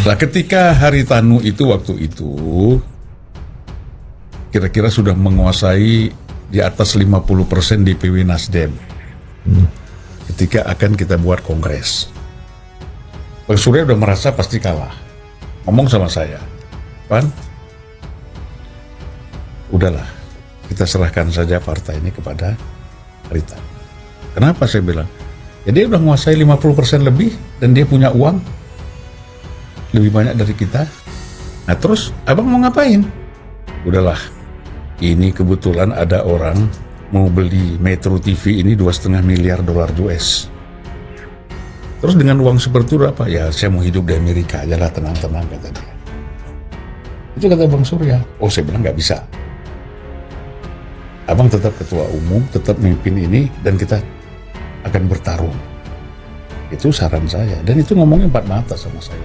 Nah, ketika Haritanu itu waktu itu kira-kira sudah menguasai di atas 50% DPW Nasdem. Ketika akan kita buat kongres, Bang Surya udah merasa pasti kalah. Ngomong sama saya, Pan, udahlah, kita serahkan saja partai ini kepada Haritanu. Kenapa saya bilang? Ya dia udah menguasai 50% lebih dan dia punya uang lebih banyak dari kita. Nah terus abang mau ngapain? Udahlah, ini kebetulan ada orang mau beli Metro TV ini 2,5 miliar dolar US. Terus dengan uang seperti itu apa? Ya saya mau hidup di Amerika aja lah, tenang-tenang, kata dia. Itu kata Bang Surya. Oh, saya bilang nggak bisa. Abang tetap ketua umum, tetap memimpin ini, dan kita akan bertarung. Itu saran saya. Dan itu ngomongnya empat mata sama saya.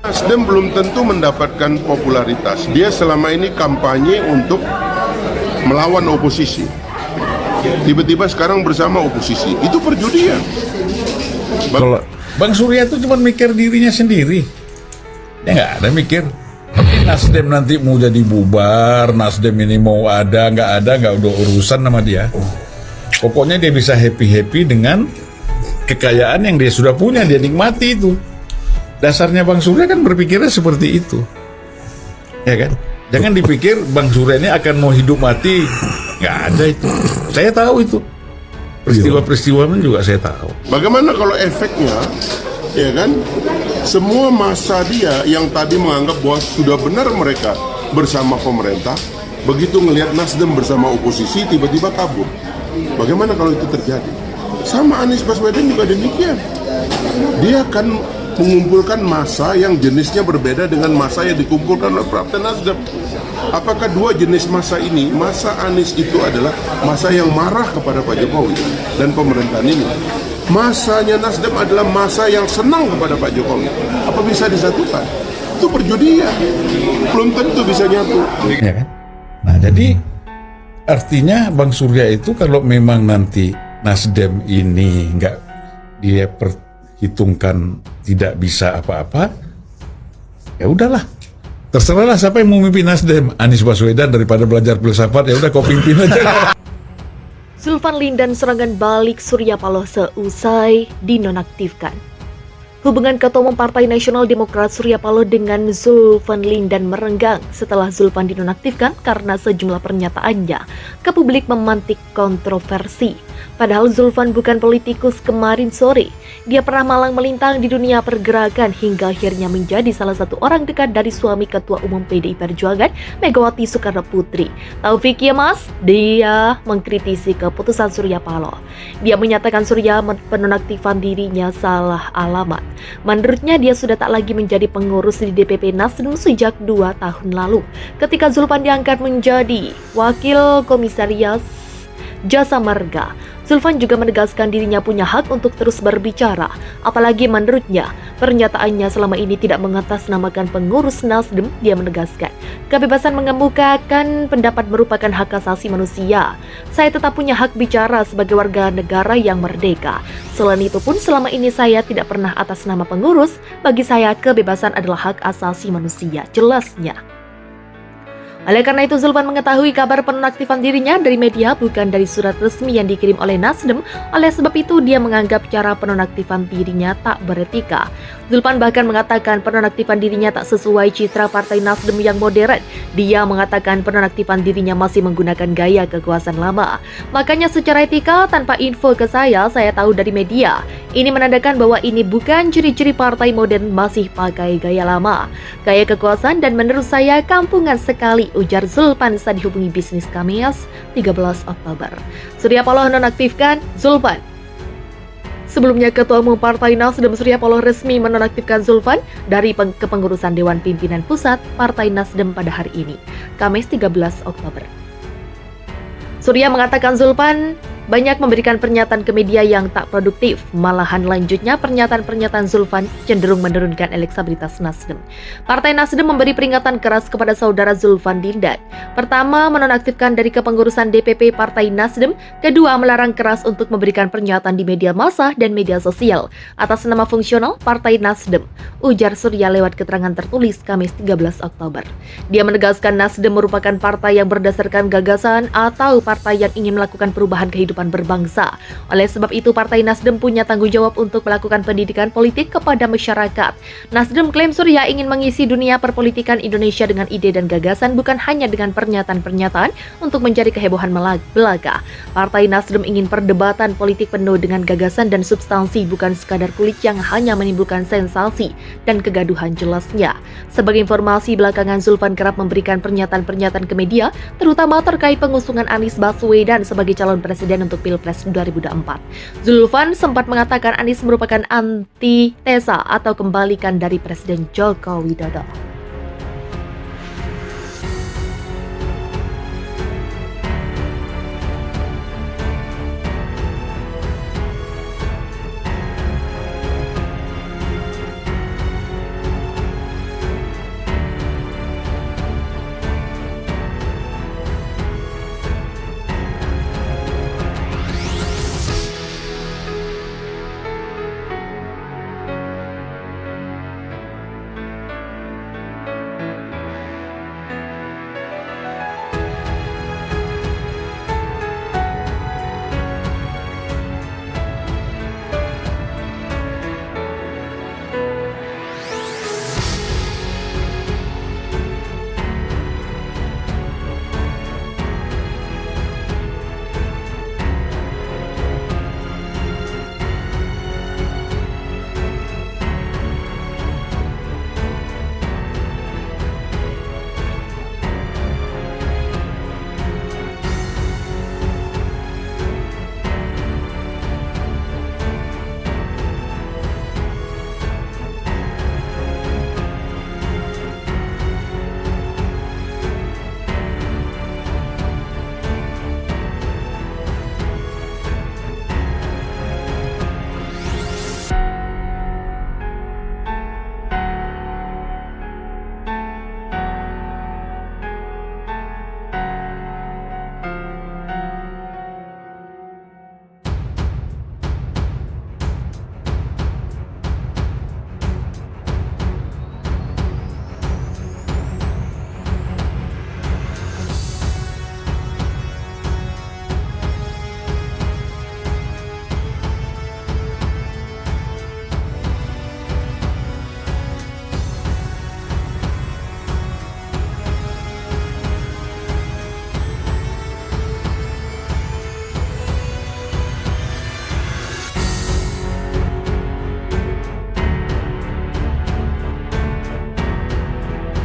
Nasdem belum tentu mendapatkan popularitas. Dia selama ini kampanye untuk melawan oposisi. Tiba-tiba sekarang bersama oposisi. Itu perjudian. Kalau Bang Surya itu cuma mikir dirinya sendiri. Ya nggak ada mikir Nasdem nanti mau jadi bubar, Nasdem ini mau ada, nggak udah urusan sama dia. Pokoknya dia bisa happy-happy dengan kekayaan yang dia sudah punya, dia nikmati itu. Dasarnya Bang Surya kan berpikirnya seperti itu. Ya kan? Jangan dipikir Bang Surya ini akan mau hidup mati. Nggak ada itu. Saya tahu itu. Peristiwa-peristiwa juga saya tahu. Bagaimana kalau efeknya, ya kan? Semua masa dia yang tadi menganggap bahwa sudah benar mereka bersama pemerintah, begitu ngelihat Nasdem bersama oposisi, tiba-tiba kabur. Bagaimana kalau itu terjadi? Sama Anies Baswedan juga demikian. Dia akan mengumpulkan massa yang jenisnya berbeda dengan massa yang dikumpulkan oleh Partai Nasdem. Apakah dua jenis massa ini, massa Anies itu adalah massa yang marah kepada Pak Jokowi dan pemerintahan ini? Masanya Nasdem adalah massa yang senang kepada Pak Jokowi. Apa bisa disatukan? Itu perjudian. Belum tentu bisa nyatu. Ya kan? Nah, jadi artinya Bang Surya itu kalau memang nanti Nasdem ini nggak dia perhitungkan tidak bisa apa-apa, ya udahlah. Terserahlah siapa yang mau mimpin Nasdem, Anies Baswedan daripada belajar filsafat, ya udah kau pimpin aja. Zulfan Lindan serangan balik Surya Paloh seusai dinonaktifkan. Hubungan Ketua Umum Partai Nasional Demokrat Surya Paloh dengan Zulfan Lindan merenggang setelah Zulfan dinonaktifkan karena sejumlah pernyataannya ke publik memantik kontroversi. Padahal Zulfan bukan politikus. Kemarin sore, dia pernah malang melintang di dunia pergerakan hingga akhirnya menjadi salah satu orang dekat dari suami Ketua Umum PDI Perjuangan, Megawati Soekarno Putri. Taufik Yemas, dia mengkritisi keputusan Surya Paloh. Dia menyatakan Surya penonaktifan dirinya salah alamat. Menurutnya dia sudah tak lagi menjadi pengurus di DPP Nasdem sejak 2 tahun lalu, ketika Zulfan diangkat menjadi Wakil Komisariat Jasa Marga. Zulfan juga menegaskan dirinya punya hak untuk terus berbicara, apalagi menurutnya pernyataannya selama ini tidak mengatasnamakan pengurus Nasdem. Dia menegaskan, kebebasan mengemukakan pendapat merupakan hak asasi manusia. Saya tetap punya hak bicara sebagai warga negara yang merdeka. Selain itu pun selama ini saya tidak pernah atas nama pengurus. Bagi saya kebebasan adalah hak asasi manusia, jelasnya. Oleh karena itu, Zulfan mengetahui kabar penonaktifan dirinya dari media, bukan dari surat resmi yang dikirim oleh Nasdem. Oleh sebab itu, dia menganggap cara penonaktifan dirinya tak beretika. Zulfan bahkan mengatakan penonaktifan dirinya tak sesuai citra Partai Nasdem yang modern. Dia mengatakan penonaktifan dirinya masih menggunakan gaya kekuasaan lama. Makanya secara etika, tanpa info ke saya tahu dari media. Ini menandakan bahwa ini bukan ciri-ciri partai modern, masih pakai gaya lama, gaya kekuasaan, dan menurut saya kampungan sekali, ujar Zulfan saat dihubungi Bisnis Kamis 13 Oktober. Surya Paloh nonaktifkan Zulfan. Sebelumnya, Ketua Umum Partai Nasdem Surya Paloh resmi menonaktifkan Zulfan dari kepengurusan Dewan Pimpinan Pusat Partai Nasdem pada hari ini, Kamis 13 Oktober. Surya mengatakan Zulfan banyak memberikan pernyataan ke media yang tak produktif. Malahan lanjutnya pernyataan-pernyataan Zulfan cenderung menurunkan elektabilitas Nasdem. Partai Nasdem memberi peringatan keras kepada saudara Zulfan Lindan. Pertama, menonaktifkan dari kepengurusan DPP Partai Nasdem. Kedua, melarang keras untuk memberikan pernyataan di media massa dan media sosial atas nama fungsional Partai Nasdem, ujar Surya lewat keterangan tertulis Kamis 13 Oktober. Dia menegaskan Nasdem merupakan partai yang berdasarkan gagasan atau partai yang ingin melakukan perubahan kehidupan berbangsa. Oleh sebab itu, Partai Nasdem punya tanggung jawab untuk melakukan pendidikan politik kepada masyarakat. Nasdem klaim Surya ingin mengisi dunia perpolitikan Indonesia dengan ide dan gagasan, bukan hanya dengan pernyataan-pernyataan untuk mencari kehebohan belaka. Partai Nasdem ingin perdebatan politik penuh dengan gagasan dan substansi, bukan sekadar kulit yang hanya menimbulkan sensasi dan kegaduhan jelasnya. Sebagai informasi, belakangan Zulfan kerap memberikan pernyataan-pernyataan ke media, terutama terkait pengusungan Anies Baswedan sebagai calon presiden untuk Pilpres 2024. Zulfan sempat mengatakan Anies merupakan antitesa atau kembalikan dari Presiden Joko Widodo.